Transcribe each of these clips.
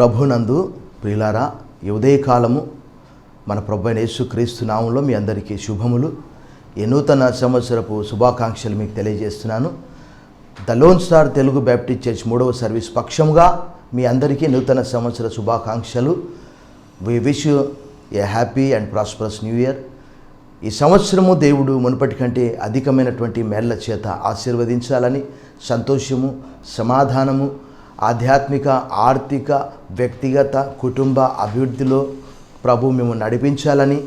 ప్రభునందు ప్రియులారా, ఈ ఉదయకాలము మన ప్రభు అయిన యేసుక్రీస్తు నామములో మీ అందరికీ శుభములు. ఈ నూతన సంవత్సరపు శుభాకాంక్షలు మీకు తెలియజేస్తున్నాను. The Lone Star Telugu Baptist Church 3వ సర్వీస్ పక్షంగా మీ అందరికీ నూతన సంవత్సర శుభాకాంక్షలు. We wish you a happy and prosperous new year. ఈ సంవత్సరము దేవుడు మునుపటి కంటే అధికమైనటువంటి మేళ్ల చేత ఆశీర్వదించాలని, సంతోషము, సమాధానము, ఆధ్యాత్మిక, ఆర్థిక, వ్యక్తిగత, కుటుంబ అభివృద్ధిలో ప్రభు మేము నడిపించాలని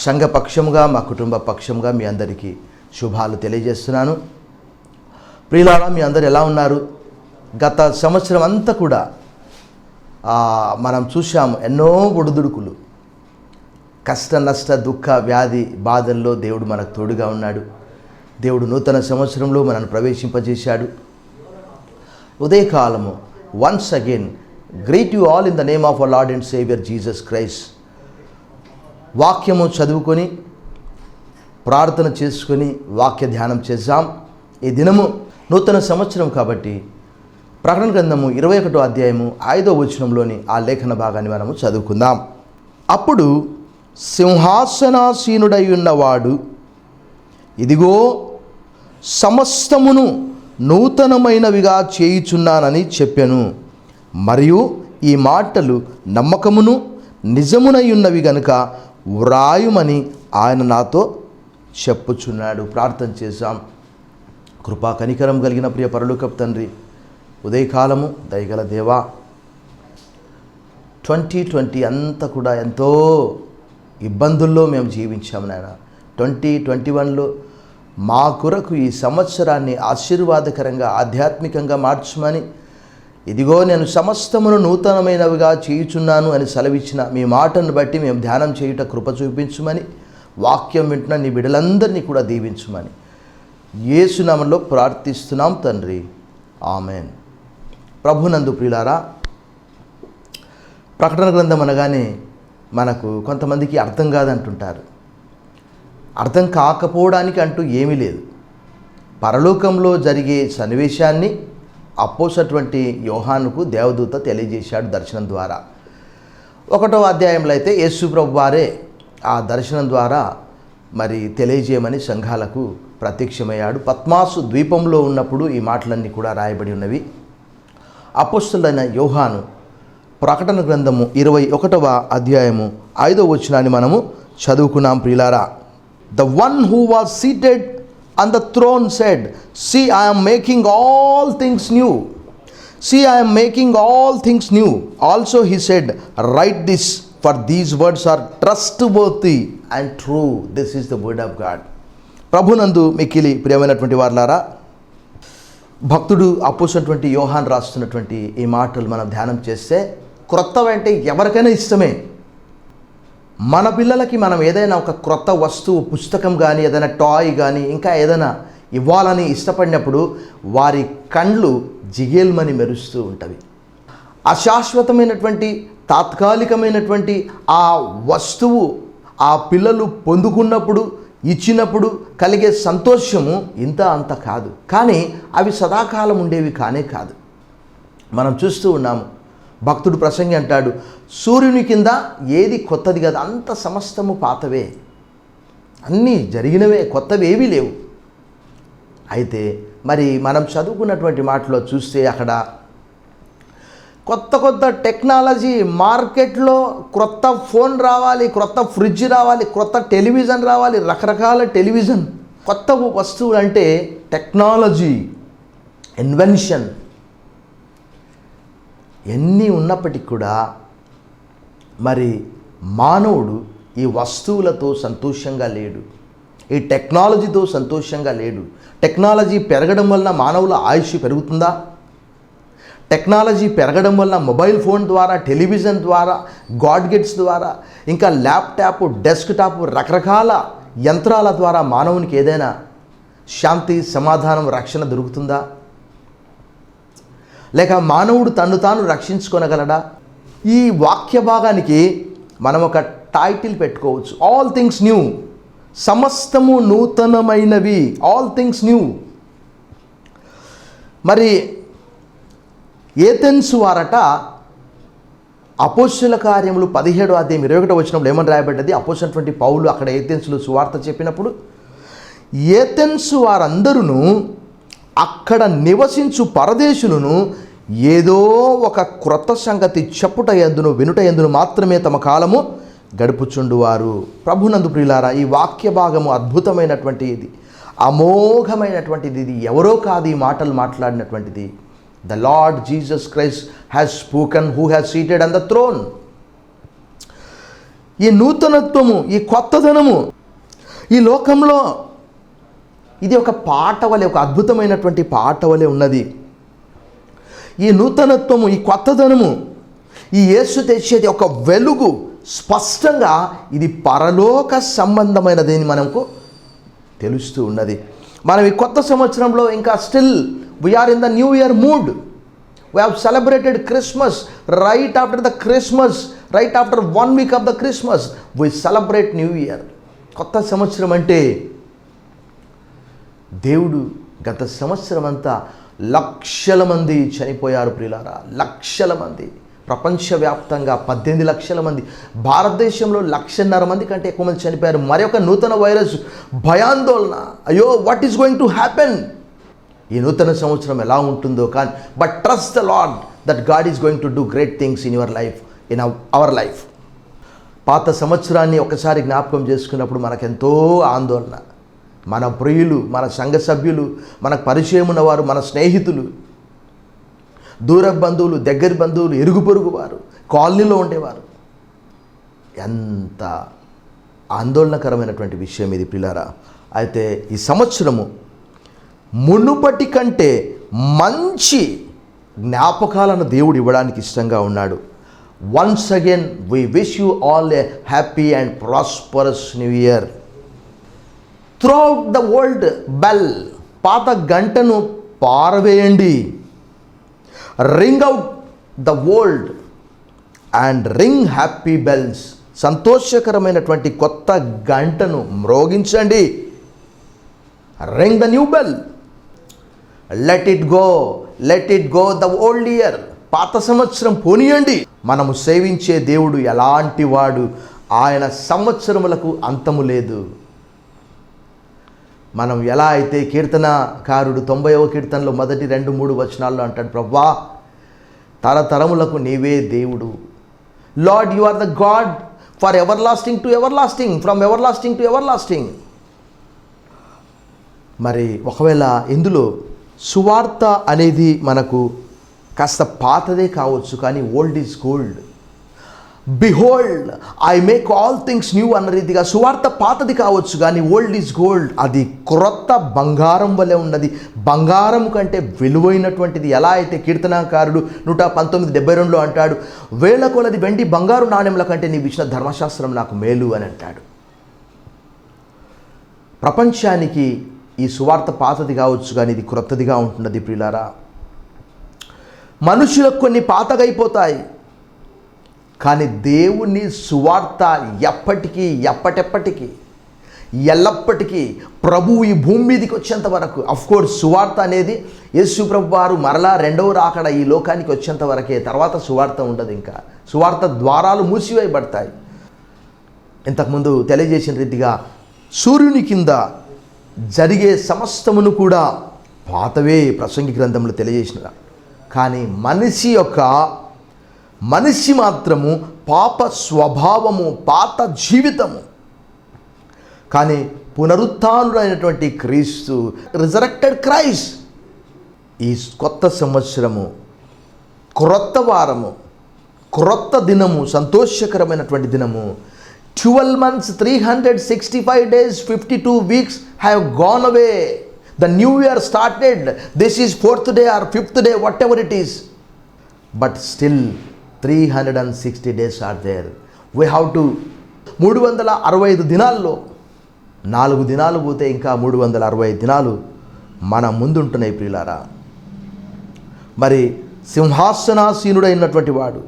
సంఘ పక్షముగా, మా కుటుంబ పక్షంగా మీ అందరికీ శుభాలు తెలియజేస్తున్నాను. ప్రియులారా, మీ అందరు ఎలా ఉన్నారు? గత సంవత్సరం అంతా కూడా మనం చూసాము ఎన్నో ఒడిదుడుకులు, కష్ట నష్ట దుఃఖ వ్యాధి బాధల్లో దేవుడు మనకు తోడుగా ఉన్నాడు. దేవుడు నూతన సంవత్సరంలో మనల్ని ప్రవేశింపజేశాడు. ఉదయకాలము once again greet you all in the name of our Lord and Saviour Jesus Christ. వాక్యము చదువుకొని ప్రార్థన చేసుకొని వాక్య ధ్యానం చేద్దాం. ఈ దినము నూతన సంవత్సరం కాబట్టి ప్రకటన గ్రంథము 21వ అధ్యాయము 5వ వచనంలోని ఆ లేఖన భాగాన్ని మనము చదువుకుందాం. అప్పుడు సింహాసనాసీనుడై ఉన్నవాడు, ఇదిగో సమస్తమును నూతనమైనవిగా చేయుచున్నానని చెప్పెను. మరియు ఈ మాటలు నమ్మకమును నిజమునై ఉన్నవి గనుక వ్రాయుమని ఆయన నాతో చెప్పుచున్నాడు. ప్రార్థన చేశాం. కృపా కనికరం కలిగిన ప్రియ పరలోకపు తండ్రి, ఉదయకాలము దయగల దేవా, 2020 అంతా కూడా ఎంతో ఇబ్బందుల్లో మేము జీవించాము నాయన. 2021లో మా కొరకు ఈ సంవత్సరాన్ని ఆశీర్వాదకరంగా, ఆధ్యాత్మికంగా మార్చమని, ఇదిగో నేను సమస్తమును నూతనమైనవిగా చేయుచున్నాను అని సెలవిచ్చిన మీ మాటను బట్టి మేము ధ్యానం చేయుట కృప చూపించుమని, వాక్యం వింటున్న నీ బిడ్డలందరినీ కూడా దీవించుమని యేసు నామములో ప్రార్థిస్తున్నాం తండ్రి, ఆమెన్. ప్రభునందు ప్రియులారా, ప్రకటన గ్రంథం అనగానే మనకు కొంతమందికి అర్థం కాదంటుంటారు. అర్థం కాకపోవడానికి అంటూ ఏమీ లేదు. పరలోకంలో జరిగే సన్నివేశాన్ని అపోసటువంటి యోహానుకు దేవదూత తెలియజేశాడు దర్శనం ద్వారా. 1వ అధ్యాయంలో అయితే యేసు ప్రభు వారే ఆ దర్శనం ద్వారా మరి తెలియజేయమని సంఘాలకు ప్రత్యక్షమయ్యాడు. పద్మాసు ద్వీపంలో ఉన్నప్పుడు ఈ మాటలన్నీ కూడా రాయబడి ఉన్నవి. అపోస్తలుడైన యోహాను ప్రకటన గ్రంథము 21వ అధ్యాయము 5వ వచనాన్ని మనము చదువుకున్నాం. ప్రియులారా, the one who was seated on the throne said, see, I am making all things new. See, I am making all things new. Also he said, write this, for these words are trustworthy and true. This is the word of God. ప్రభునందు మిక్కిలి ప్రియమైనటువంటి వారలారా, భక్తుడు అపోస్తలుడైనటువంటి యోహాన్ రాస్తున్నటువంటి ఈ మాటలు మనం ధ్యానం చేస్తే, క్రొత్తవంటే ఎవరికైనా ఇష్టమే. మన పిల్లలకి మనం ఏదైనా ఒక క్రొత్త వస్తువు, పుస్తకం కానీ, ఏదైనా టాయ్ కానీ, ఇంకా ఏదైనా ఇవ్వాలని ఇష్టపడినప్పుడు వారి కండ్లు జిగేల్మని మెరుస్తూ ఉంటవి. అశాశ్వతమైనటువంటి, తాత్కాలికమైనటువంటి ఆ వస్తువు ఆ పిల్లలు పొందుకున్నప్పుడు, ఇచ్చినప్పుడు కలిగే సంతోషము ఇంత అంత కాదు. కానీ అవి సదాకాలం ఉండేవి కానే కాదు. మనం చూస్తూ ఉన్నాము. భక్తుడు ప్రసంగి అంటాడు, సూర్యుని కింద ఏది కొత్తది కాదు, అంత సమస్తము పాతవే, అన్నీ జరిగినవే, కొత్తవి ఏవీ లేవు. అయితే మరి మనం చదువుకున్నటువంటి మాటలో చూస్తే అక్కడ కొత్త కొత్త టెక్నాలజీ, మార్కెట్లో క్రొత్త ఫోన్ రావాలి, క్రొత్త ఫ్రిడ్జ్ రావాలి, క్రొత్త టెలివిజన్ రావాలి, రకరకాల టెలివిజన్, కొత్త వస్తువులు అంటే టెక్నాలజీ, ఇన్వెన్షన్ ఎన్ని ఉన్నప్పటికీ కూడా మరి మానవుడు ఈ వస్తువులతో సంతోషంగా లేడు, ఈ టెక్నాలజీతో సంతోషంగా లేడు. టెక్నాలజీ పెరగడం వలన మానవుల ఆయుష్ పెరుగుతుందా? టెక్నాలజీ పెరగడం వలన మొబైల్ ఫోన్ ద్వారా, టెలివిజన్ ద్వారా, గాడ్గెట్స్ ద్వారా, ఇంకా ల్యాప్టాప్, డెస్క్టాప్, రకరకాల యంత్రాల ద్వారా మానవునికి ఏదైనా శాంతి, సమాధానం, రక్షణ దొరుకుతుందా? లేక మానవుడు తన్ను తాను రక్షించుకొనగలడా? ఈ వాక్య భాగానికి మనం ఒక టైటిల్ పెట్టుకోవచ్చు, ఆల్ థింగ్స్ న్యూ. సమస్తము నూతనమైనవి, ఆల్ థింగ్స్ న్యూ. మరి ఏథెన్స్ వారట అపోస్తుల కార్యములు 17:21 ఏమని రాయబడ్డది? అపోస్తులైనటువంటి పౌలు అక్కడ ఏథెన్స్లో సువార్త చెప్పినప్పుడు, ఏథెన్సు వారందరూ అక్కడ నివసించు పరదేశులను ఏదో ఒక క్రొత్త సంగతి చెప్పుట యందును వినుట యందును మాత్రమే తమ కాలము గడుపుచుండువారు. ప్రభునందు ప్రియులారా, ఈ వాక్య భాగము అద్భుతమైనటువంటిది, అమోఘమైనటువంటిది. ఇది ఎవరో కాదు ఈ మాటలు మాట్లాడినటువంటిది. The Lord Jesus Christ has spoken, who has seated on the throne. ఈ నూతనత్వము, ఈ కొత్తదనము ఈ లోకంలో ఇది ఒక పాట వలె, ఒక అద్భుతమైనటువంటి పాట వలె ఉన్నది. ఈ నూతనత్వము, ఈ కొత్తదనము, ఈ యేసు తెచ్చేది ఒక వెలుగు. స్పష్టంగా ఇది పరలోక సంబంధమైనదని మనకు తెలుస్తూ ఉన్నది. మనం ఈ కొత్త సంవత్సరంలో ఇంకా still we are in the new year mood. We have celebrated Christmas. Right after the Christmas, right after 1 week of the Christmas we celebrate new year. కొత్త సంవత్సరం అంటే దేవుడు గత సంవత్సరం అంతా లక్షల మంది చనిపోయారు ప్రియులారా, లక్షల మంది. ప్రపంచవ్యాప్తంగా 18 లక్షల మంది, భారతదేశంలో 1.5 మంది కంటే ఎక్కువ మంది చనిపోయారు. మరొక నూతన వైరస్, భయాందోళన. అయ్యో, what is going to happen? ఈ నూతన సంవత్సరం ఎలా ఉంటుందో కానీ, but trust the lord that God is going to do great things in your life, in our life. పాత సంవత్సరాన్ని ఒకసారి జ్ఞాపకం చేసుకున్నప్పుడు మనకెంతో ఆందోళన. మన ప్రియులు, మన సంఘ సభ్యులు, మనకు పరిచయం ఉన్నవారు, మన స్నేహితులు, దూర బంధువులు, దగ్గర బంధువులు, ఇరుగు పొరుగు వారు, కాలనీలో ఉండేవారు, ఎంత ఆందోళనకరమైనటువంటి విషయం ఇది ప్రియులారా. అయితే ఈ సంవత్సరము మునుపటి కంటే మంచి జ్ఞాపకాలను దేవుడు ఇవ్వడానికి ఇష్టంగా ఉన్నాడు. Once again we wish you all a happy and prosperous new year. Throughout the world bell, పాత గంటను పారవేయండి. Ring out the world and ring happy bells. సంతోషకరమైనటువంటి కొత్త గంటను మ్రోగించండి. Ring the new bell. Let it go the old year. పాత సంవత్సరం పోనీయండి. మనము సేవించే దేవుడు ఎలాంటి వాడు? ఆయన సంవత్సరములకు అంతము లేదు. మనం ఎలా అయితే కీర్తనకారుడు 90వ కీర్తనలో మొదటి 2-3 వచనాల్లో అంటాడు, ప్రభువా తరతరములకు నీవే దేవుడు. Lord, you are the God for ever lasting to ever lasting, from ever lasting to ever lasting. మరి ఒకవేళ ఇందులో సువార్త అనేది మనకు కాస్త పాతదే కావచ్చు, కానీ old is gold. Behold I make all things new అన్న రీతిగా సువార్త పాతది కావచ్చు, కానీ ఓల్డ్ ఈజ్ గోల్డ్. అది క్రొత్త బంగారం వలె ఉన్నది. బంగారం కంటే విలువైనటువంటిది. ఎలా అయితే కీర్తనాకారుడు 119:72 అంటాడు, 1000 కొలది వెండి బంగారు నాణ్యముల కంటే నీవు ఇచ్చిన ధర్మశాస్త్రం నాకు మేలు అని అంటాడు. ప్రపంచానికి ఈ సువార్త పాతది కావచ్చు, కానీ ఇది క్రొత్తదిగా ఉంటున్నది ప్రియులారా. మనుషులకు కొన్ని పాతగైపోతాయి, కానీ దేవుని సువార్త ఎప్పటికీ, ఎప్పటెప్పటికీ, ఎల్లప్పటికీ ప్రభువు ఈ భూమి మీదకి వచ్చేంత వరకు. అఫ్కోర్స్ సువార్త అనేది యేసు ప్రభు వారు మరలా 2వ రాకడ ఈ లోకానికి వచ్చేంత వరకే. తర్వాత సువార్త ఉండదు. ఇంకా సువార్త ద్వారాలు మూసివేయబడతాయి. ఇంతకుముందు తెలియజేసిన రీతిగా సూర్యుని కింద జరిగే సమస్తమును కూడా పాతవే ప్రసంగి గ్రంథంలో తెలియజేసిన. కానీ మనిషి మాత్రము పాప స్వభావము, పాత జీవితము. కానీ పునరుత్థానుడైనటువంటి క్రీస్తు, రిజరెక్టెడ్ క్రైస్ట్, ఈ కొత్త సంవత్సరము, క్రొత్త వారము, క్రొత్త దినము, సంతోషకరమైనటువంటి దినము. 12 months, 365 days, 52 weeks have gone away. The new year started. This is 4th day or 5th day, whatever it is. But still 360 days are there. We have to 365 దినాల్లో 4 దినాలు పోతే ఇంకా 365 దినాలు మన ముందుంటున్నాయి ప్రియులారా. మరి సింహాసనాసీనుడైనటువంటి వాడు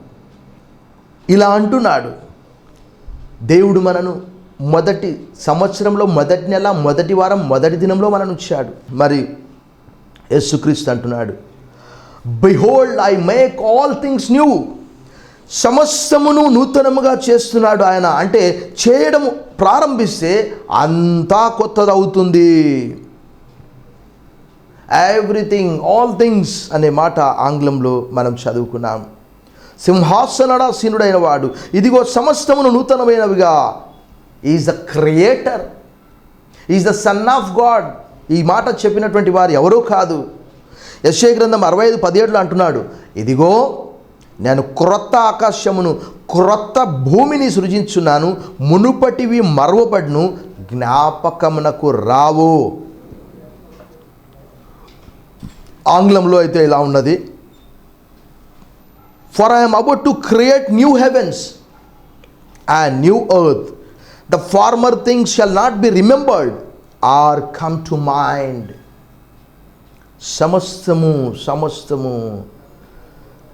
ఇలా అంటున్నాడు, దేవుడు మనను మొదటి సంవత్సరంలో మొదటి నెల మొదటి వారం మొదటి దినంలో మనను ఉంచాడు. మరి యేసుక్రీస్తు అంటున్నాడు, behold I make all things new. సమస్తమును నూతనముగా చేస్తున్నాడు ఆయన. అంటే చేయడం ప్రారంభిస్తే అంతా కొత్తదవుతుంది. ఎవ్రీథింగ్, ఆల్ థింగ్స్ అనే మాట ఆంగ్లంలో మనం చదువుకున్నాం. సింహాసనాసీనుడైన వాడు, ఇదిగో సమస్తమును నూతనమైనవిగా. Is the creator, is the son of God. ఈ మాట చెప్పినటువంటి వారు ఎవరో కాదు. యెషయా గ్రంథం 65:17 అంటున్నాడు, ఇదిగో నేను క్రొత్త ఆకాశమును క్రొత్త భూమిని సృజించున్నాను, మునుపటివి మరువబడును, జ్ఞాపకమునకు రావు. ఆంగ్లంలో అయితే ఇలా ఉన్నది, for I am about to create new heavens and new earth, the former things shall not be remembered or come to mind. సమస్తము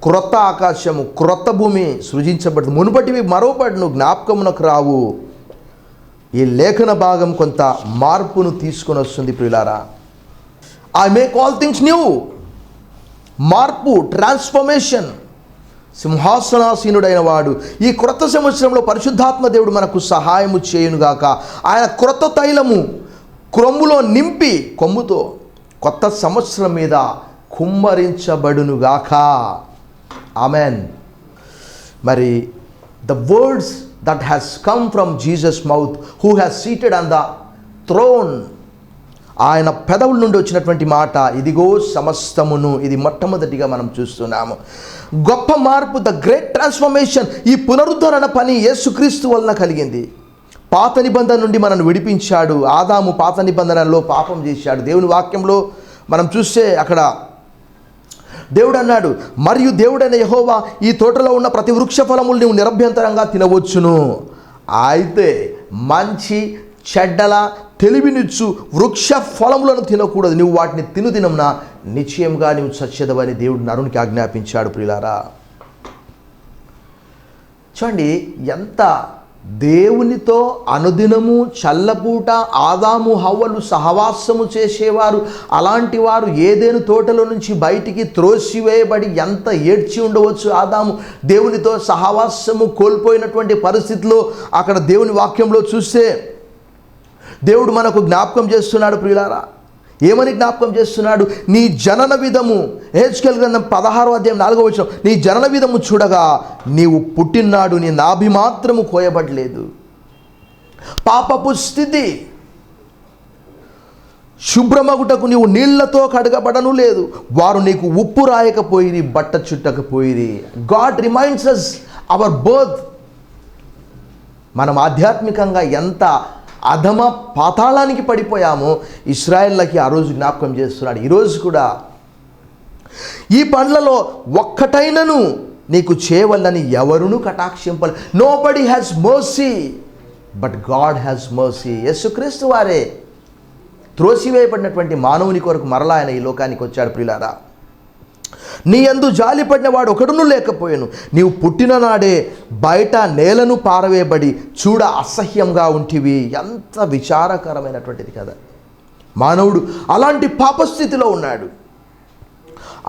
క్రొత్త ఆకాశము క్రొత్త భూమి సృజించబడుతుంది, మునుపటివి మరోపడును, జ్ఞాపకమునకు రావు. ఈ లేఖన భాగం కొంత మార్పును తీసుకొని వస్తుంది ప్రియులారా. I make all things new. మార్పు, ట్రాన్స్ఫర్మేషన్. సింహాసనాసీనుడైన వాడు ఈ క్రొత్త సంవత్సరంలో పరిశుద్ధాత్మ దేవుడు మనకు సహాయము చేయునుగాక. ఆయన క్రొత్త తైలము క్రొమ్ములో నింపి కొమ్ముతో కొత్త సంవత్సరం మీద కుమ్మరించబడునుగాక. ఆమెన్. మరి the words that has come from Jesus mouth, who has seated on the throne, ఆయన పెదవుల నుండి వచ్చినటువంటి మాట, ఇదిగో సమస్తమును. ఇది మొట్టమొదటిగా మనం చూస్తున్నాము. గొప్ప మార్పు, ద గ్రేట్ ట్రాన్స్ఫర్మేషన్. ఈ పునరుద్ధరణ పని యేసుక్రీస్తు వలన కలిగింది. పాత నిబంధన నుండి మనల్ని విడిపించాడు. ఆదాము పాత నిబంధనలో పాపం చేశాడు. దేవుని వాక్యంలో మనం చూస్తే అక్కడ దేవుడు అన్నాడు, మరియు దేవుడైన యెహోవా ఈ తోటలో ఉన్న ప్రతి వృక్ష ఫలములు నువ్వు నిరభ్యంతరంగా తినవచ్చును, అయితే మంచి చెడ్డల తెలివినిచ్చు వృక్ష ఫలములను తినకూడదు, నువ్వు వాటిని తినుదినంన నిశ్చయంగా నువ్వు చచ్చెదవని దేవుడు నరునికి ఆజ్ఞాపించాడు. ప్రియులారా, చూడండి ఎంత దేవునితో అనుదినము చల్లపూట ఆదాము హవ్వలు సహవాసము చేసేవారు. అలాంటి వారు ఏదేను తోటలో నుంచి బయటికి త్రోసివేయబడి ఎంత ఏడ్చి ఉండవచ్చు. ఆదాము దేవునితో సహవాసము కోల్పోయినటువంటి పరిస్థితిలో అక్కడ దేవుని వాక్యంలో చూస్తే దేవుడు మనకు జ్ఞాపకం చేస్తున్నాడు. ప్రియులారా, ఏమని జ్ఞాపకం చేస్తున్నాడు? నీ జనన విధము, హెచ్కేల్ గ్రంథం 16:4 నీ జనన విధము చూడగా నీవు పుట్టినాడు నీ నాభి మాత్రము కోయబడలేదు. పాపపు స్థితి, శుభ్రమగుటకు నీవు నీళ్లతో కడగబడను లేదు, వారు నీకు ఉప్పు రాయకపోయిరి, బట్ట చుట్టకపోయిరి. God reminds us our birth. మనం ఆధ్యాత్మికంగా ఎంత అధమ పాతాళానికి పడిపోయామో ఇశ్రాయేళ్ళకి ఆ రోజు జ్ఞాపకం చేస్తున్నాడు. ఈరోజు కూడా ఈ పండ్లలో ఒక్కటైనను నీకు చేయవల్లని ఎవరును కటాక్షింపలే. Nobody has mercy but God has mercy. యేసుక్రీస్తు వారే త్రోసివేయబడినటువంటి మానవుని కొరకు మరలా ఆయన ఈ లోకానికి వచ్చాడు. ప్రియులారా, నీ యందు జాలిపడిన వాడు ఒకడును లేకపోయాను, నీవు పుట్టిన నాడే బయట నేలను పారవేయబడి చూడ అసహ్యంగా ఉంటివి. ఎంత విచారకరమైనటువంటిది కదా. మానవుడు అలాంటి పాపస్థితిలో ఉన్నాడు.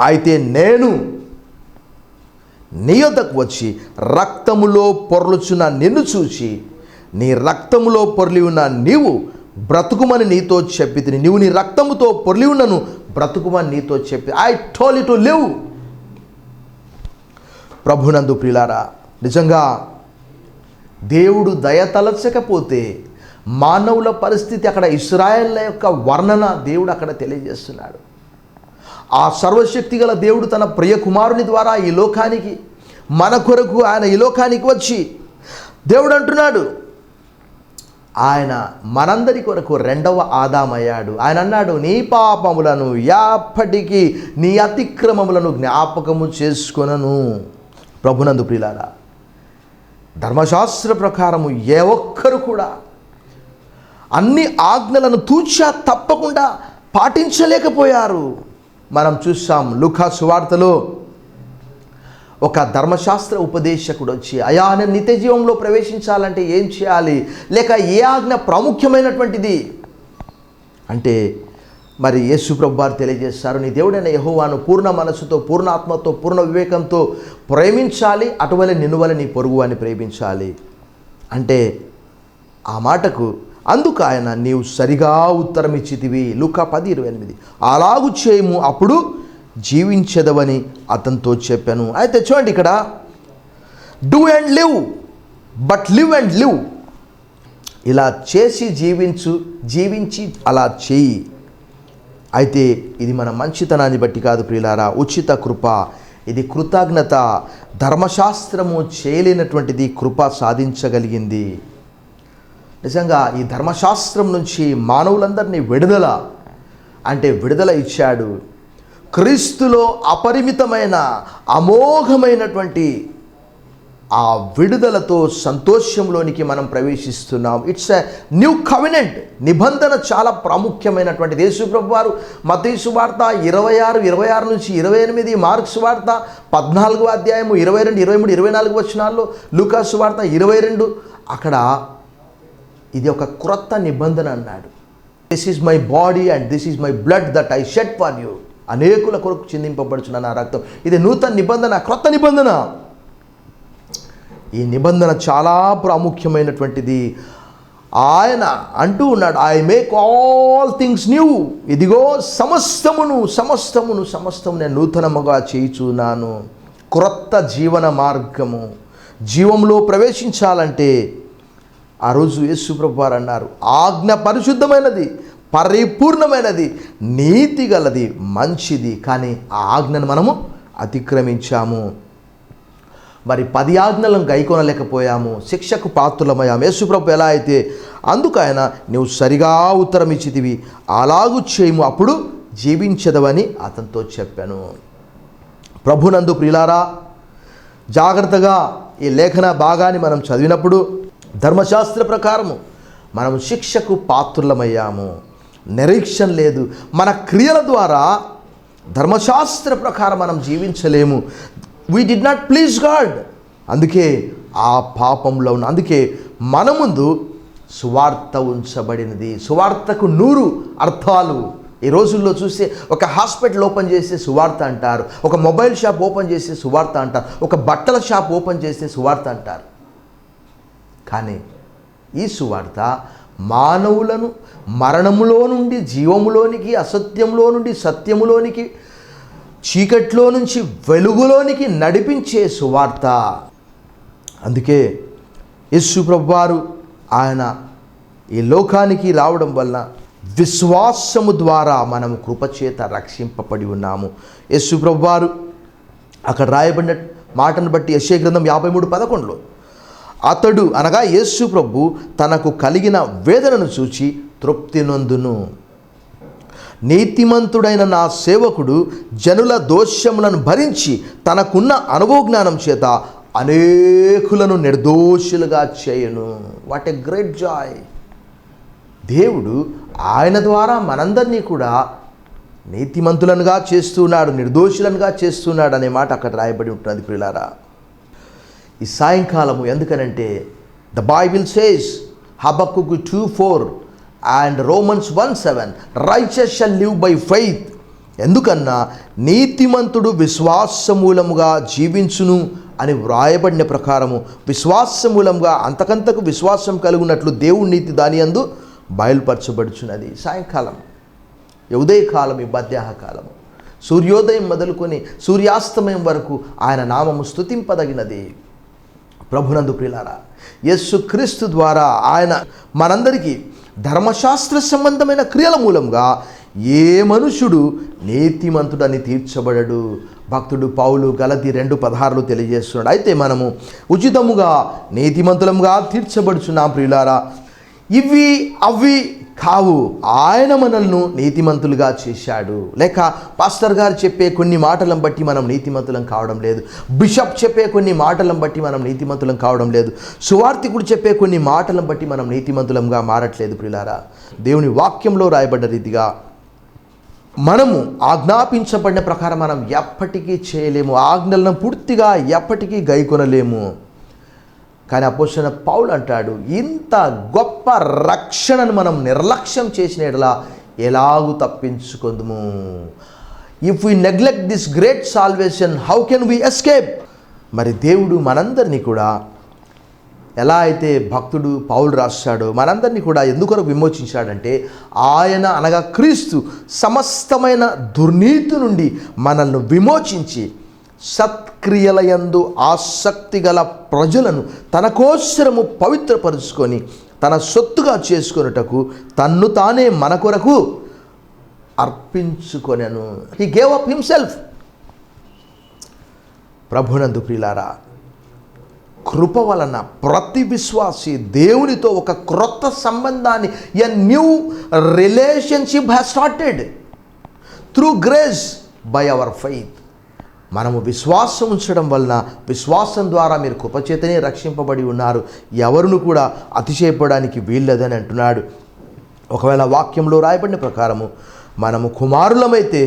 అయితే నేను నీ యొద్దకు వచ్చి రక్తములో పొర్లుచున్న నిన్ను చూచి, నీ రక్తములో పొర్లి ఉన్న నీవు బ్రతుకుమని నీతో చెప్పితిని. నీవు నీ రక్తముతో పొర్లి ఉన్నను బ్రతుకుమని నీతో చెప్పి, I told you to live. ప్రభునందు ప్రియులారా, నిజంగా దేవుడు దయతలచకపోతే మానవుల పరిస్థితి, అక్కడ ఇశ్రాయేళ్ల యొక్క వర్ణన దేవుడు అక్కడ తెలియజేస్తున్నాడు. ఆ సర్వశక్తి గల దేవుడు తన ప్రియ కుమారుని ద్వారా ఈ లోకానికి, మన కొరకు ఆయన ఈ లోకానికి వచ్చి దేవుడు అంటున్నాడు, ఆయన మనందరి కొరకు రెండవ ఆదామయ్యాడు. ఆయన అన్నాడు, నీ పాపములను ఎప్పటికీ నీ అతిక్రమములను జ్ఞాపకము చేసుకొనను. ప్రభునందు ప్రియులారా, ధర్మశాస్త్ర ప్రకారము ఏ ఒక్కరు కూడా అన్ని ఆజ్ఞలను తూచా తప్పకుండా పాటించలేకపోయారు. మనం చూసాం లూకా సువార్తలో ఒక ధర్మశాస్త్ర ఉపదేశకుడు వచ్చి, అయా నేను నిత్య జీవంలో ప్రవేశించాలంటే ఏం చేయాలి, లేక ఏ ఆజ్ఞ ప్రాముఖ్యమైనటువంటిది అంటే మరి యేసు ప్రభువు వారు తెలియజేస్తారు, నీ దేవుడైన యెహోవాను పూర్ణ మనస్సుతో, పూర్ణ ఆత్మతో, పూర్ణ వివేకంతో ప్రేమించాలి, అటువలే నిన్ను వలె నీ పొరుగు అని ప్రేమించాలి. అంటే ఆ మాటకు అందుకు ఆయన, నీవు సరిగా ఉత్తరం ఇచ్చితివి, లూకా 10:28, అలాగు చేయము అప్పుడు జీవించదవని అతనితో చెప్పాను. అయితే చూడండి, ఇక్కడ do and live, but live and live. ఇలా చేసి జీవించి అలా చేయి. అయితే ఇది మన మంచితనాన్ని బట్టి కాదు ప్రియులారా, ఉచిత కృప. ఇది కృతజ్ఞత. ధర్మశాస్త్రము చేయలేనటువంటిది కృప సాధించగలిగింది. నిజంగా ఈ ధర్మశాస్త్రం నుంచి మానవులందరినీ విడుదల ఇచ్చాడు. క్రీస్తులో అపరిమితమైన అమోఘమైనటువంటి ఆ విడుదలతో సంతోషంలోనికి మనం ప్రవేశిస్తున్నాం. It's a new covenant. నిబంధన చాలా ప్రాముఖ్యమైనటువంటిది. యేసు ప్రభువు వారు మత్తయి సువార్త 26 నుంచి 28, మార్కు సువార్త 14వ అధ్యాయము 22, 23, 24 వచనాల్లో, లూకా సువార్త 22, అక్కడ ఇది ఒక క్రొత్త నిబంధన అన్నాడు. This is my body and this is my blood that I shed for you. అనేకుల కొరకు చిందింపబడుచున్న నా రక్తం. ఇది నూతన నిబంధన, క్రొత్త నిబంధన. ఈ నిబంధన చాలా ప్రాముఖ్యమైనటువంటిది. ఆయన అంటూ ఉన్నాడు, I make all things new. ఇదిగో సమస్తమును నేను నూతనముగా చేయుచున్నాను. క్రొత్త జీవన మార్గము. జీవంలో ప్రవేశించాలంటే ఆ రోజు యేసు ప్రభువు వారు అన్నారు, ఆజ్ఞ పరిశుద్ధమైనది, పరిపూర్ణమైనది, నీతి గలది, మంచిది. కానీ ఆ ఆజ్ఞను మనము అతిక్రమించాము. మరి 10 ఆజ్ఞలను గైకొనలేకపోయాము, శిక్షకు పాత్రులమయ్యాము. యేసు ప్రభువు ఎలా అయితే, అందుకు ఆయన, నువ్వు సరిగా ఉత్తరం ఇచ్చితివి, అలాగూ చేయము అప్పుడు జీవించదవని అతనితో చెప్పాను. ప్రభునందు ప్రియులారా, జాగ్రత్తగా ఈ లేఖన భాగాన్ని మనం చదివినప్పుడు ధర్మశాస్త్ర ప్రకారము మనం శిక్షకు పాత్రులమయ్యాము. నిరీక్షణ లేదు. మన క్రియల ద్వారా ధర్మశాస్త్ర ప్రకారం మనం జీవించలేము. We did not please God. అందుకే ఆ పాపంలో ఉన్న, అందుకే మన ముందు సువార్త ఉంచబడినది. సువార్తకు 100 అర్థాలు. ఈ రోజుల్లో చూస్తే ఒక హాస్పిటల్ ఓపెన్ చేస్తే సువార్త అంటారు, ఒక మొబైల్ షాప్ ఓపెన్ చేస్తే సువార్త అంటారు, ఒక బట్టల షాప్ ఓపెన్ చేస్తే సువార్త అంటారు. కానీ ఈ సువార్త మానవులను మరణములో నుండి జీవములోనికి, అసత్యంలో నుండి సత్యములోనికి, చీకట్లో నుంచి వెలుగులోనికి నడిపించే సువార్త. అందుకే యేసు ప్రభువారు ఆయన ఈ లోకానికి రావడం వల్ల విశ్వాసము ద్వారా మనము కృపచేత రక్షింపబడి ఉన్నాము. యేసు ప్రభువారు అక్కడ రాయబడిన మాటను బట్టి యెషయా గ్రంథం 53:11, అతడు అనగా యేసు ప్రభు తనకు కలిగిన వేదనను చూచి తృప్తి నొందును. నీతిమంతుడైన నా సేవకుడు జనుల దోషములను భరించి తనకున్న అనుభవజ్ఞానం చేత అనేకులను నిర్దోషులుగా చేయను. What a great Joy. దేవుడు ఆయన ద్వారా మనందరినీ కూడా నీతిమంతులనుగా చేస్తున్నాడు, నిర్దోషులనుగా చేస్తున్నాడు అనే మాట అక్కడ రాయబడి ఉంటుంది ప్రియులారా. ఈ సాయంకాలము ఎందుకనంటే the Bible says, Habakkuk 2:4 and Romans 1:7, righteous shall live by faith. ఎందుకన్నా నీతిమంతుడు విశ్వాసమూలముగా జీవించును అని వ్రాయబడిన ప్రకారము విశ్వాసమూలంగా అంతకంతకు విశ్వాసం కలుగునట్లు దేవుని నీతి దాని యందు బయలుపరచబడుచున్నది. సాయంకాలం, ఉదయకాలం, ఈ మధ్యాహ్న కాలము, సూర్యోదయం మొదలుకొని సూర్యాస్తమయం వరకు ఆయన నామము స్తుతింపదగినది. ప్రభునందు ప్రియులారా, యేసు క్రీస్తు ద్వారా ఆయన మనందరికీ ధర్మశాస్త్ర సంబంధమైన క్రియల మూలంగా ఏ మనుషుడు నీతిమంతుడని తీర్చబడడు. భక్తుడు పౌలు గలతీ 2:16 తెలియజేస్తున్నాడు. అయితే మనము ఉచితముగా నీతిమంతులముగా తీర్చబడుచున్నాం ప్రియులారా. ఇవి అవి కావు, ఆయన మనల్ని నీతిమంతులుగా చేశాడు. లేక పాస్టర్ గారు చెప్పే కొన్ని మాటలను బట్టి మనం నీతిమంతులం కావడం లేదు, బిషప్ చెప్పే కొన్ని మాటలను బట్టి మనం నీతిమంతులం కావడం లేదు, సువార్థికుడు చెప్పే కొన్ని మాటలను బట్టి మనం నీతిమంతులంగా మారట్లేదు ప్రియులారా. దేవుని వాక్యంలో రాయబడ్డ రీతిగా మనము ఆజ్ఞాపించబడిన ప్రకారం మనం ఎప్పటికీ చేయలేము, ఆజ్ఞలను పూర్తిగా ఎప్పటికీ గైకొనలేము. కానీ అపోస్తలుడైన పౌలు అంటాడు, ఇంత గొప్ప రక్షణను మనం నిర్లక్ష్యం చేసిన యెడల ఎలాగు తప్పించుకుందుము. If we neglect this great salvation how can we escape? మరి దేవుడు మనందరినీ కూడా ఎలా అయితే భక్తుడు పౌలు రాశాడో మనందరినీ కూడా ఎందుకొరకు విమోచించాడంటే, ఆయన అనగా క్రీస్తు సమస్తమైన దుర్నీతి నుండి మనల్ని విమోచించి సత్క్రియలయందు ఆసక్తి గల ప్రజలను తన కోసరము పవిత్రపరుచుకొని తన సొత్తుగా చేసుకొనుటకు తన్ను తానే మన కొరకు అర్పించుకొనెను. He gave up himself. ప్రభునందు ప్రియులారా, కృప వలన ప్రతి విశ్వాసి దేవునితో ఒక క్రొత్త సంబంధాన్ని, a new relationship has started through grace by our faith. మనము విశ్వాసం ఉంచడం వలన, విశ్వాసం ద్వారా మీరు కృపచేతనే రక్షింపబడి ఉన్నారు, ఎవరును కూడా అతిశయపడడానికి వీల్లేదని అంటున్నాడు. ఒకవేళ వాక్యంలో రాయబడిన ప్రకారము మనము కుమారులమైతే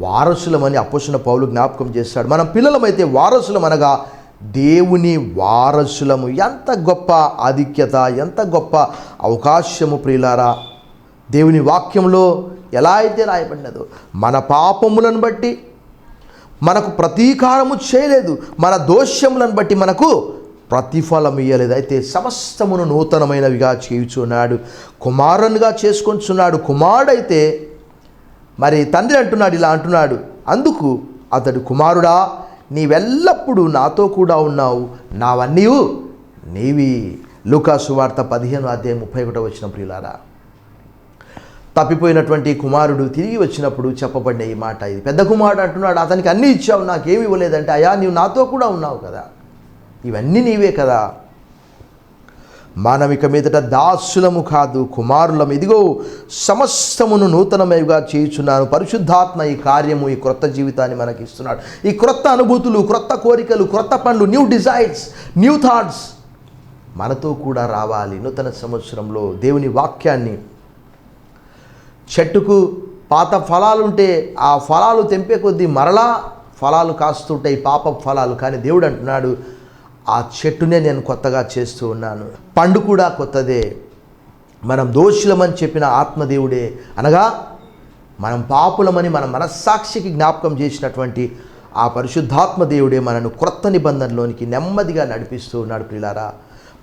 వారసులమని అపోస్తలుడైన పౌలు జ్ఞాపకం చేస్తాడు. మనం పిల్లలమైతే వారసులం అనగా దేవుని వారసులము. ఎంత గొప్ప ఆధిక్యత, ఎంత గొప్ప అవకాశము ప్రియులారా! దేవుని వాక్యంలో ఎలా అయితే రాయబడినదో, మన పాపములను బట్టి మనకు ప్రతీకారము చేయలేదు, మన దోషములను బట్టి మనకు ప్రతిఫలం ఇయ్యలేదు. అయితే సమస్తమును నూతనమైనవిగా చేయుచున్నాడు, కుమారునిగా చేసుకొంచున్నాడు. కుమారుడైతే మరి తండ్రి అంటున్నాడు, ఇలా అంటున్నాడు, అందుకు అతడు, కుమారుడా నీవెల్లప్పుడూ నాతో కూడా ఉన్నావు, నావన్నీ నీవి. లూకా సువార్త 15:31 ప్రియులారా, తప్పిపోయినటువంటి కుమారుడు తిరిగి వచ్చినప్పుడు చెప్పబడిన ఈ మాట ఇది. పెద్ద కుమారుడు అంటున్నాడు, అతనికి అన్నీ ఇచ్చావు, నాకేమి ఇవ్వలేదంటే, అయ్యా నీవు నాతో కూడా ఉన్నావు కదా, ఇవన్నీ నీవే కదా. మనం ఇక మీదట దాసులము కాదు కుమారులము, ఇదిగో సమస్తమును నూతనమైగా చేయుచున్నాను. పరిశుద్ధాత్మ ఈ కార్యము, ఈ క్రొత్త జీవితాన్ని మనకి ఇస్తున్నాడు. ఈ క్రొత్త అనుభూతులు, క్రొత్త కోరికలు, క్రొత్త పనులు, న్యూ డిజైర్స్, న్యూ థాట్స్ మనతో కూడా రావాలి. నూతన సంవత్సరంలో దేవుని వాక్యాన్ని, చెట్టుకు పాత ఫలాలుంటే ఆ ఫలాలు తెంపే కొద్దీ మరలా ఫలాలు కాస్తుంటాయి, పాప ఫలాలు. కానీ దేవుడు అంటున్నాడు, ఆ చెట్టునే నేను కొత్తగా చేస్తూ ఉన్నాను, పండు కూడా కొత్తదే. మనం దోషులమని చెప్పిన ఆత్మదేవుడే, అనగా మనం పాపులమని మన మనస్సాక్షికి జ్ఞాపకం చేసినటువంటి ఆ పరిశుద్ధాత్మ దేవుడే మనను క్రొత్త నిబంధనలోనికి నెమ్మదిగా నడిపిస్తూ ఉన్నాడు. ప్రియులారా,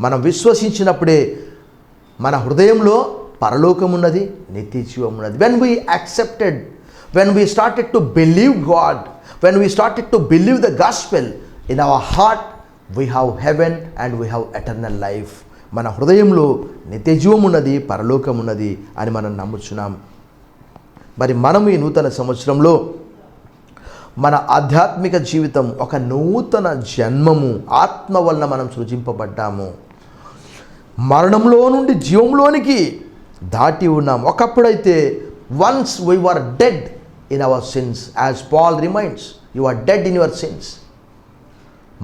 మనం విశ్వసించినప్పుడే మన హృదయంలో పరలోకం ఉన్నది, నిత్య జీవం ఉన్నది. When we accepted, when we started to believe God, when we started to believe the gospel in our heart, we have heaven and we have eternal life. మన హృదయంలో నిత్య జీవం ఉన్నది, పరలోకం ఉన్నది అని మనం నమ్ముచున్నాం. మరి మనం ఈ నూతన సంవత్సరంలో మన ఆధ్యాత్మిక జీవితం ఒక నూతన జన్మము, ఆత్మ వలన మనం సృజింపబడ్డాము. మరణంలో నుండి జీవంలోనికి దాటి ఉన్నాం. ఒకప్పుడైతే once we were dead in our sins, as Paul reminds, you are dead in your sins.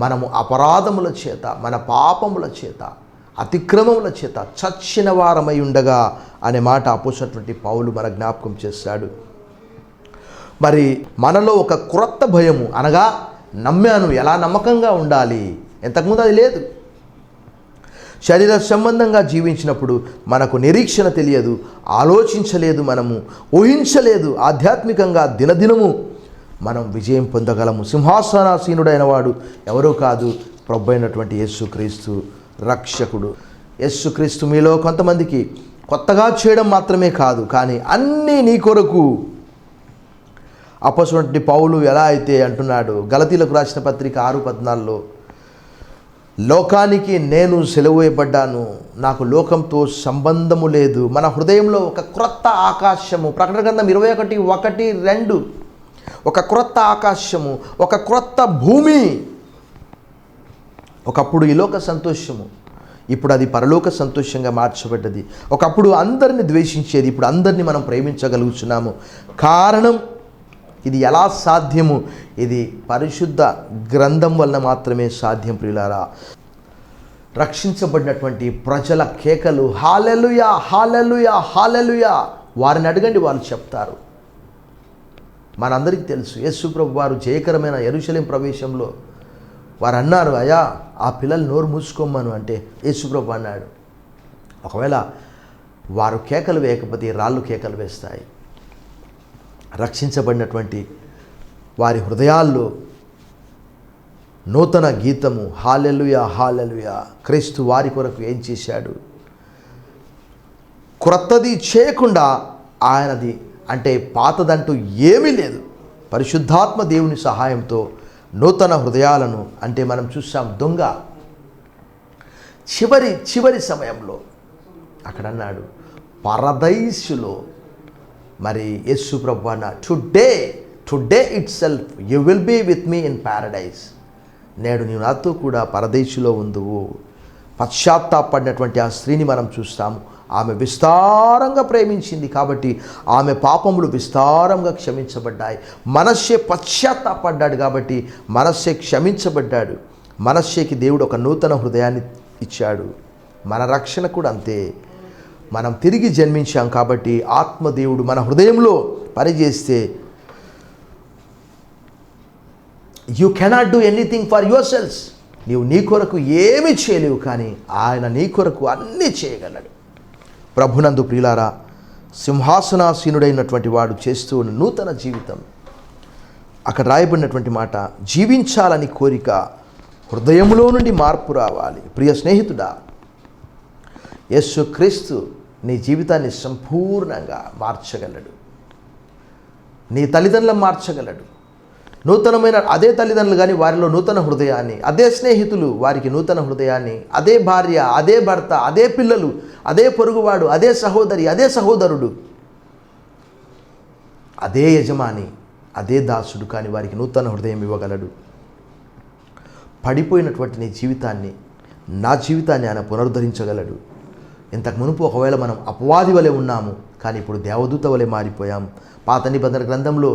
మనము అపరాధముల చేత, మన పాపముల చేత, అతిక్రమముల చేత చచ్చిన వారమై ఉండగా అనే మాట అపోస్తలుడైన పౌలు మన జ్ఞాపకం చేశాడు. మరి మనలో ఒక క్రొత్త భయము, అనగా నమ్మాను, ఎలా నమ్మకంగా ఉండాలి, ఇంతకుముందు అది లేదు. శరీర సంబంధంగా జీవించినప్పుడు మనకు నిరీక్షణ తెలియదు, ఆలోచించలేదు, మనము ఊహించలేదు. ఆధ్యాత్మికంగా దినదినము మనం విజయం పొందగలము. సింహాసనాసీనుడైన వాడు ఎవరో కాదు, ప్రభువైనటువంటి యేసుక్రీస్తు రక్షకుడు. యేసుక్రీస్తు మీలో కొంతమందికి కొత్తగా చేయడం మాత్రమే కాదు, కానీ అన్నీ నీ కొరకు. అపోస్తలుడైన పౌలు ఎలా అయితే అంటున్నాడు, గలతీలకు రాసిన పత్రిక 6:14, లోకానికి నేను సెలవు ఇవ్వబడ్డాను, నాకు లోకంతో సంబంధము లేదు. మన హృదయంలో ఒక క్రొత్త ఆకాశము, ప్రకటన గ్రంథం 21:1-2, ఒక క్రొత్త ఆకాశము, ఒక క్రొత్త భూమి. ఒకప్పుడు ఈ లోక సంతోషము, ఇప్పుడు అది పరలోక సంతోషంగా మార్చబడ్డది. ఒకప్పుడు అందరిని ద్వేషించేది, ఇప్పుడు అందరినీ మనం ప్రేమించగలుగుతున్నాము. కారణం ఇది ఎలా సాధ్యము? ఇది పరిశుద్ధ గ్రంథం వలన మాత్రమే సాధ్యం. ప్రియులారా, రక్షించబడినటువంటి ప్రజల కేకలు హల్లెలూయా, హల్లెలూయా, హల్లెలూయా. వారిని అడగండి, వాళ్ళు చెప్తారు. మనందరికీ తెలుసు, యేసు ప్రభు వారు జయకరమైన యెరూషలేం ప్రవేశంలో వారు అన్నారు, అయ్యా ఆ పిల్లలు నోరు మూసుకోమను అంటే యేసు ప్రభు అన్నాడు, ఒకవేళ వారు కేకలు వేయకపోతే రాళ్ళు కేకలు వేస్తాయి. రక్షించబడినటువంటి వారి హృదయాల్లో నూతన గీతము, హల్లెలూయా హల్లెలూయా, క్రీస్తు వారి కొరకు ఏం చేశాడు, క్రొత్తది చేయకుండా ఆయనది అంటే పాతదంటూ ఏమీ లేదు. పరిశుద్ధాత్మ దేవుని సహాయంతో నూతన హృదయాలను అంటే మనం చూసాం దొంగ చివరి సమయంలో అక్కడ అన్నాడు పరదైసులో మరి యేసు ప్రభువు అన్న today itself you will be with me in paradise. నేడు నీవు నాతో కూడా పరదేశులో ఉందువు. పశ్చాత్తాపడినటువంటి ఆ స్త్రీని మనం చూస్తాము. ఆమె విస్తారంగా ప్రేమించింది కాబట్టి ఆమె పాపములు విస్తారంగా క్షమించబడ్డాయి. మనష్షే పశ్చాత్తాపడ్డాడు కాబట్టి మనష్షే క్షమించబడ్డాడు. మనష్షేకి దేవుడు ఒక నూతన హృదయాన్ని ఇచ్చాడు. మన రక్షణ కూడా అంతే. మనం తిరిగి జన్మించాం కాబట్టి ఆత్మదేవుడు మన హృదయంలో పనిచేస్తే you cannot do anything for your cells. నీవు నీ కొరకు ఏమీ చేయలేవు, కానీ ఆయన నీ కొరకు అన్నీ చేయగలడు. ప్రభునందు ప్రియులారా, సింహాసనాసీనుడైనటువంటి వాడు చేస్తూ ఉన్న నూతన జీవితం, అక్కడ రాయబడినటువంటి మాట, జీవించాలని కోరిక హృదయంలో నుండి మార్పు రావాలి. ప్రియ స్నేహితుడా, యేసుక్రీస్తు నీ జీవితాన్ని సంపూర్ణంగా మార్చగలడు. నీ తల్లిదండ్రులను మార్చగలడు. నూతనమైన అదే తల్లిదండ్రులు కానీ వారిలో నూతన హృదయాన్ని, అదే స్నేహితులు వారికి నూతన హృదయాన్ని, అదే భార్య, అదే భర్త, అదే పిల్లలు, అదే పొరుగువాడు, అదే సహోదరి, అదే సహోదరుడు, అదే యజమాని, అదే దాసుడు కానీ వారికి నూతన హృదయం ఇవ్వగలడు. పడిపోయినటువంటి నీ జీవితాన్ని, నా జీవితాన్ని ఆయన పునరుద్ధరించగలడు. ఇంతకు మునుపు ఒకవేళ మనం అపవాది వలె ఉన్నాము, కానీ ఇప్పుడు దేవదూత వలె మారిపోయాం. పాత నిబంధన గ్రంథంలో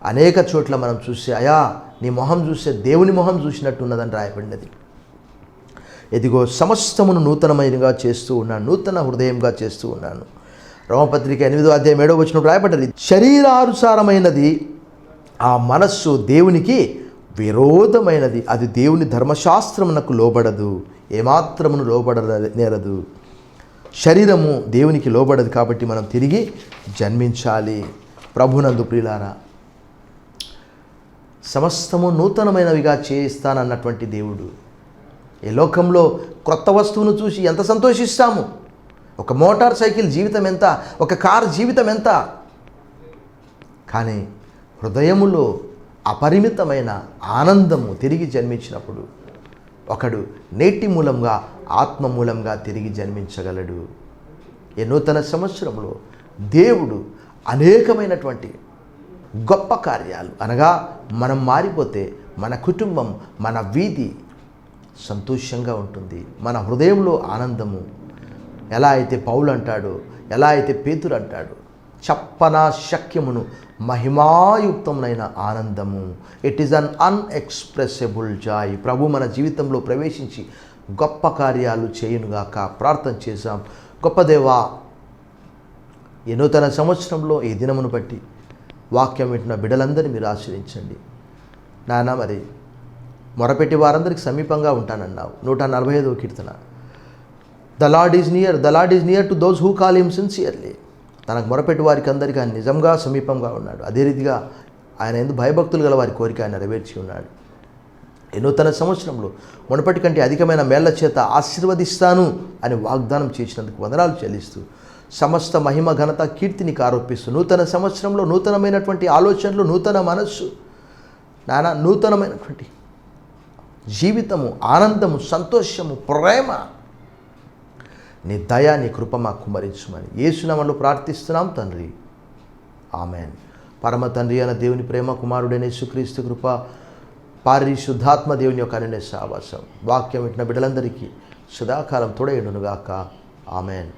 అనేక చోట్ల మనం చూస్తే, అయా నీ మొహం చూస్తే దేవుని మొహం చూసినట్టున్నదని రాయబడినది. ఇదిగో సమస్తమును నూతనమైనగా చేస్తూ ఉన్నాను, నూతన హృదయంగా చేస్తూ ఉన్నాను. రోమపత్రిక 8వ అధ్యాయం 7వ వచనంలో రాయబడ్డది, శరీరానుసారమైనది ఆ మనస్సు దేవునికి విరోధమైనది, అది దేవుని ధర్మశాస్త్రమునకు లోబడదు, ఏమాత్రమును లోబడనేరదు. శరీరము దేవునికి లోబడదు కాబట్టి మనం తిరిగి జన్మించాలి. ప్రభునందు ప్రియులారా, సమస్తము నూతనమైనవిగా చేయిస్తానన్నటువంటి దేవుడు. ఈ లోకంలో క్రొత్త వస్తువును చూసి ఎంత సంతోషిస్తాము. ఒక మోటార్ సైకిల్ జీవితం ఎంత, ఒక కారు జీవితం ఎంత, కానీ హృదయములో అపరిమితమైన ఆనందము తిరిగి జన్మించినప్పుడు ఒకడు నేటి మూలంగా ఆత్మ మూలంగా తిరిగి జన్మించగలడు. ఈ నూతన సంవత్సరంలో దేవుడు అనేకమైనటువంటి గొప్ప కార్యాలు, అనగా మనం మారిపోతే మన కుటుంబం, మన వీధి సంతోషంగా ఉంటుంది. మన హృదయంలో ఆనందము, ఎలా అయితే పౌలు అంటాడో, ఎలా అయితే పేతురు అంటాడో, చెప్పనా శక్యమును మహిమాయుక్తమునైన ఆనందము. It is an inexpressible joy. ప్రభు మన జీవితంలో ప్రవేశించి గొప్ప కార్యాలు చేయునుగాక. ప్రార్థన చేశాం. గొప్ప దేవా, ఈ నూతన సంవత్సరంలో ఈ దినమును బట్టి వాక్యం వింటున్న బిడ్డలందరినీ మీరు ఆశ్రయించండి నాన్న. మరి మొరపెట్టి వారందరికీ సమీపంగా ఉంటానన్నావు. 145వ కీర్తన, the Lord is near to those who call him sincerely. తనకు మొరపెట్టి వారికి అందరికీ ఆయన నిజంగా సమీపంగా ఉన్నాడు. అదే రీతిగా ఆయన ఎందు భయభక్తులు గల వారి కోరిక ఆయన నెరవేర్చి ఉన్నాడు. ఈ నూతన సంవత్సరంలో మునుపటి కంటే అధికమైన మేళ్ల చేత ఆశీర్వదిస్తాను అని వాగ్దానం చేసినందుకు వందనాలు చెల్లిస్తూ సమస్త మహిమ ఘనత కీర్తినికి ఆరోపిస్తూ నూతన సంవత్సరంలో నూతనమైనటువంటి ఆలోచనలు, నూతన మనస్సు, నానా నూతనమైనటువంటి జీవితము, ఆనందము, సంతోషము, ప్రేమ, నీ దయ, నీ కృప మాకు కుమరించుమని యేసునామములో ప్రార్థిస్తున్నాం తండ్రి, ఆమెన్. పరమ తండ్రి అయిన దేవుని ప్రేమ, కుమారుడైన యేసుక్రీస్తు కృప, పరిశుద్ధాత్మ దేవుని యొక్క అన్యోన్య సహవాసం వాక్యం వింటున్న బిడ్డలందరికీ సదాకాలం తోడయుండునుగాక. ఆమెన్.